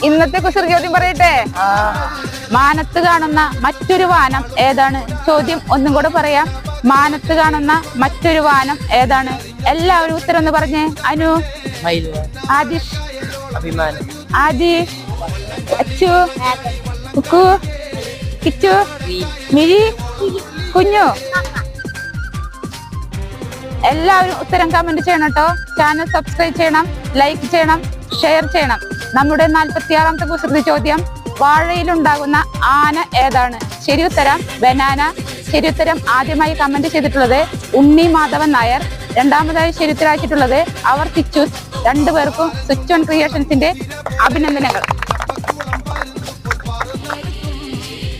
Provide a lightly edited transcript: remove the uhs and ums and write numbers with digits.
ഇന്നത്തെ കുസൃതി ചോദ്യം പറയട്ടെ. മാനത്ത് കാണുന്ന മറ്റൊരു വാനം ഏതാണ്? ചോദ്യം ഒന്നും കൂടെ പറയാം. മാനത്ത് കാണുന്ന മറ്റൊരു വാനം ഏതാണ്? എല്ലാവരും ഉത്തരം ഒന്ന് പറഞ്ഞേ. അനു, ആദിഷ്, ആദിഷ്, അച്ചു, കുക്കു, കിച്ചു, മിഴി, കുഞ്ഞു. എല്ലാവരും ഉത്തരം കമന്റ് ചെയ്യണം കേട്ടോ. ചാനൽ സബ്സ്ക്രൈബ് ചെയ്യണം, ലൈക്ക് ചെയ്യണം, ഷെയർ ചെയ്യണം. നമ്മുടെ 46ാമത്തെ കുസൃതി ചോദ്യം, വാഴയിലുണ്ടാകുന്ന ആന ഏതാണ്? ശരി ഉത്തരം ബനാന. ശരി ഉത്തരം ആദ്യമായി കമന്റ് ചെയ്തിട്ടുള്ളത് ഉണ്ണി മാധവൻ നായർ. രണ്ടാമതായി ശരി ഉത്തരമാക്കിയിട്ടുള്ളത് അവർ കിച്ചൂസ്. രണ്ടുപേർക്കും സ്വിച്ച് ഓൺ ക്രിയേഷൻസിന്റെ അഭിനന്ദനങ്ങൾ.